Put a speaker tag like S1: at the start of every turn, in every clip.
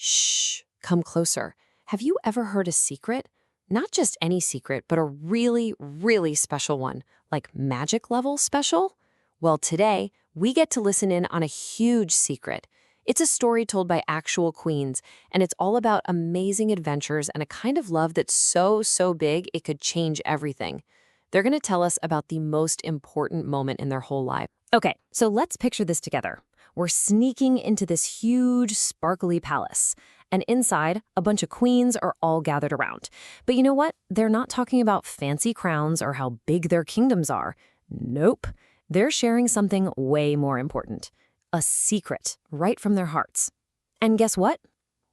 S1: Shh, come closer. Have you ever heard a secret? Not just any secret, but a really, really special one, like magic level special? Well, today, we get to listen in on a huge secret. It's a story told by actual queens, and it's all about amazing adventures and a kind of love that's so big it could change everything. They're going to tell us about the most important moment in their whole life.
S2: Okay, so let's picture this together. We're sneaking into this huge, sparkly palace. And inside, a bunch of queens are all gathered around. But you know what? They're not talking about fancy crowns or how big their kingdoms are. Nope. They're sharing something way more important. A secret, right from their hearts. And guess what?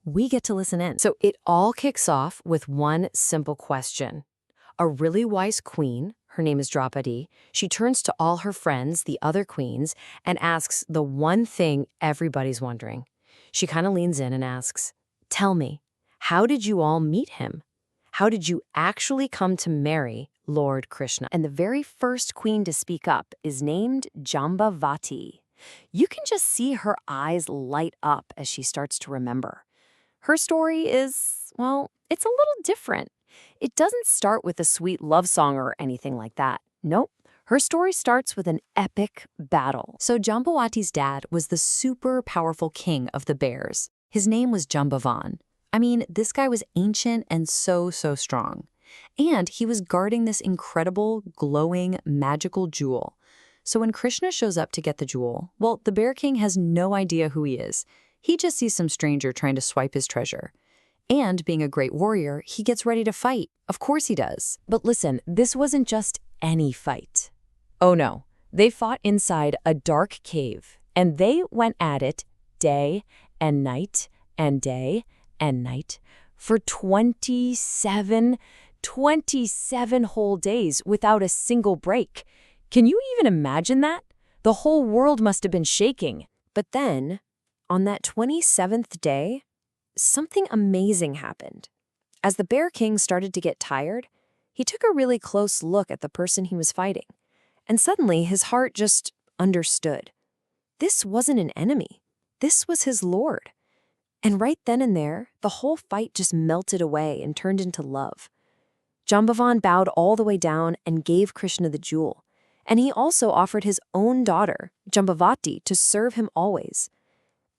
S2: We get to listen in.
S1: So it all kicks off with one simple question. A really wise queen, her name is Draupadi, she turns to all her friends, the other queens, and asks the one thing everybody's wondering. She kind of leans in and asks, "Tell me, how did you all meet him? How did you actually come to marry Lord Krishna?" And the very first queen to speak up is named Jambavati. You can just see her eyes light up as she starts to remember. Her story is, well, it's a little different. It doesn't start with a sweet love song or anything like that. Nope. Her story starts with an epic battle. So Jambavati's dad was the super powerful king of the bears. His name was Jambavan. I mean, this guy was ancient and so strong. And he was guarding this incredible, glowing, magical jewel. So when Krishna shows up to get the jewel, well, the Bear King has no idea who he is. He just sees some stranger trying to swipe his treasure. And being a great warrior, he gets ready to fight. Of course he does. But listen, this wasn't just any fight. Oh no, they fought inside a dark cave, and they went at it day and night and day and night for 27 whole days without a single break. Can you even imagine that? The whole world must have been shaking. But then, on that 27th day, something amazing happened. As the Bear King started to get tired, he took a really close look at the person he was fighting. And suddenly, his heart just understood. This wasn't an enemy. This was his lord. And right then and there, the whole fight just melted away and turned into love. Jambavan bowed all the way down and gave Krishna the jewel. And he also offered his own daughter, Jambavati, to serve him always.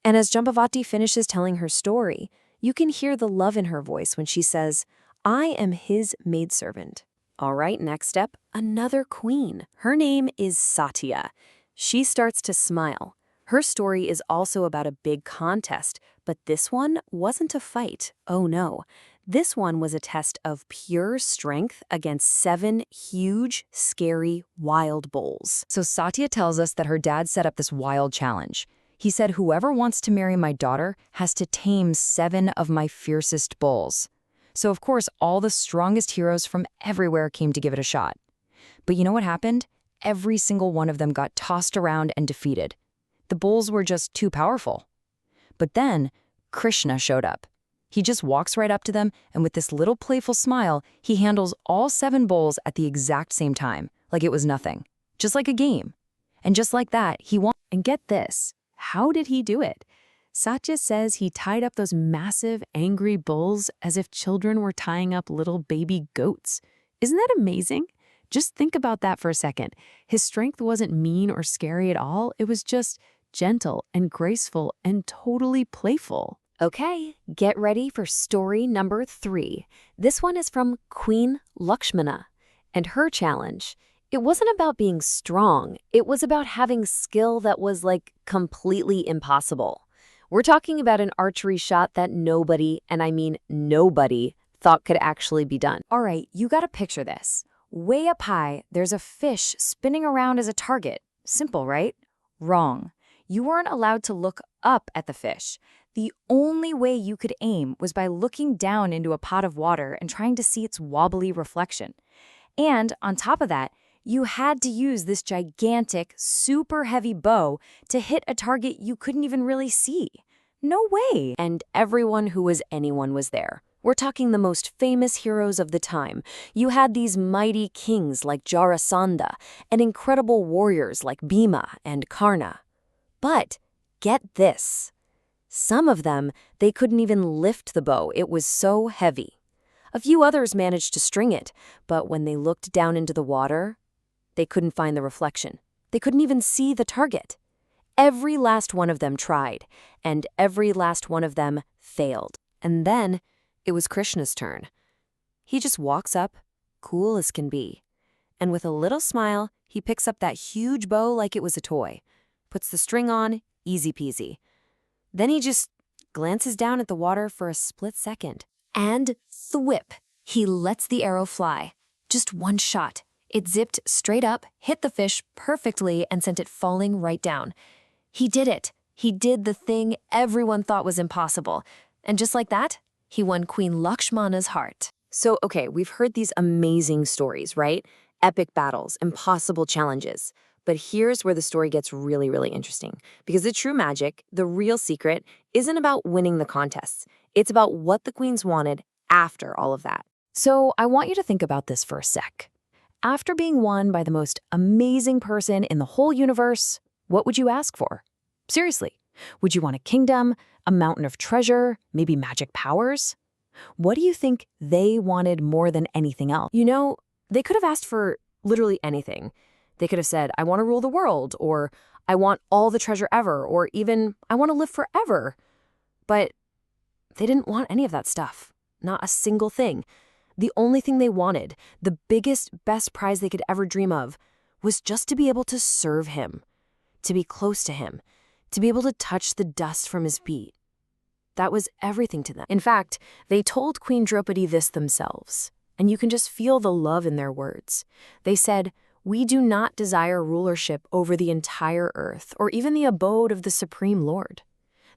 S1: And as Jambavati finishes telling her story, you can hear the love in her voice when she says, "I am his maidservant." All right, next up, another queen. Her name is Satya. She starts to smile. Her story is also about a big contest, but this one wasn't a fight. Oh no. This one was a test of pure strength against 7 huge, scary, wild bulls. So Satya tells us that her dad set up this wild challenge. He said, "Whoever wants to marry my daughter has to tame 7 of my fiercest bulls." So of course, all the strongest heroes from everywhere came to give it a shot. But you know what happened? Every single one of them got tossed around and defeated. The bulls were just too powerful. But then, Krishna showed up. He just walks right up to them, and with this little playful smile, he handles all 7 bulls at the exact same time, like it was nothing. Just like a game. And just like that, he won. And get this. How did he do it? Satya says he tied up those massive, angry bulls as if children were tying up little baby goats. Isn't that amazing? Just think about that for a second. His strength wasn't mean or scary at all. It was just gentle and graceful and totally playful. Okay, get ready for story number 3. This one is from Queen Lakshmana and her challenge. It wasn't about being strong. It was about having skill that was like completely impossible. We're talking about an archery shot that nobody, and I mean nobody, thought could actually be done. All right, you gotta picture this. Way up high, there's a fish spinning around as a target. Simple, right? Wrong. You weren't allowed to look up at the fish. The only way you could aim was by looking down into a pot of water and trying to see its wobbly reflection. And on top of that, you had to use this gigantic, super heavy bow to hit a target you couldn't even really see. No way! And everyone who was anyone was there. We're talking the most famous heroes of the time. You had these mighty kings like Jarasandha and incredible warriors like Bhima and Karna. But get this.
S2: Some of them, they couldn't even lift the bow. It was so heavy. A few others managed to string it, but when they looked down into the water, they couldn't find the reflection. They couldn't even see the target. Every last one of them tried, and every last one of them failed. And then it was Krishna's turn. He just walks up, cool as can be. And with a little smile, he picks up that huge bow like it was a toy, puts the string on, easy peasy. Then he just glances down at the water for a split second. And thwip, he lets the arrow fly. Just one shot. It zipped straight up, hit the fish perfectly, and sent it falling right down. He did it. He did the thing everyone thought was impossible. And just like that, he won Queen Lakshmana's heart. So, okay, we've heard these amazing stories, right? Epic battles, impossible challenges. But here's where the story gets really, really interesting. Because the true magic, the real secret, isn't about winning the contests. It's about what the queens wanted after all of that.
S1: So I want you to think about this for a sec. After being won by the most amazing person in the whole universe, what would you ask for? Seriously, would you want a kingdom, a mountain of treasure, maybe magic powers? What do you think they wanted more than anything else? You know, they could have asked for literally anything. They could have said, I want to rule the world, or I want all the treasure ever, or even, I want to live forever. But they didn't want any of that stuff. Not a single thing. The only thing they wanted, the biggest, best prize they could ever dream of, was just to be able to serve him, to be close to him, to be able to touch the dust from his feet. That was everything to them. In fact, they told Queen Draupadi this themselves, and you can just feel the love in their words. They said, we do not desire rulership over the entire earth, or even the abode of the Supreme Lord.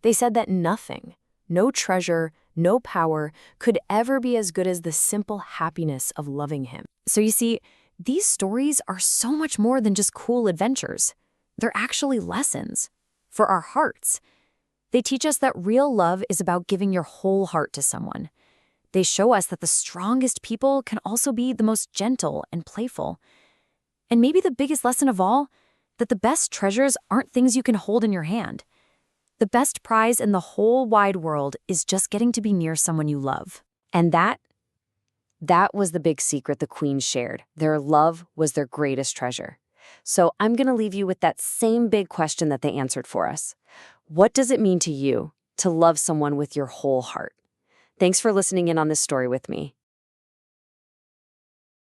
S1: They said that nothing, no treasure, no power, could ever be as good as the simple happiness of loving him. So you see, these stories are so much more than just cool adventures. They're actually lessons for our hearts. They teach us that real love is about giving your whole heart to someone. They show us that the strongest people can also be the most gentle and playful. And maybe the biggest lesson of all, that the best treasures aren't things you can hold in your hand. The best prize in the whole wide world is just getting to be near someone you love. And that was the big secret the queens shared. Their love was their greatest treasure. So I'm going to leave you with that same big question that they answered for us. What does it mean to you to love someone with your whole heart? Thanks for listening in on this story with me.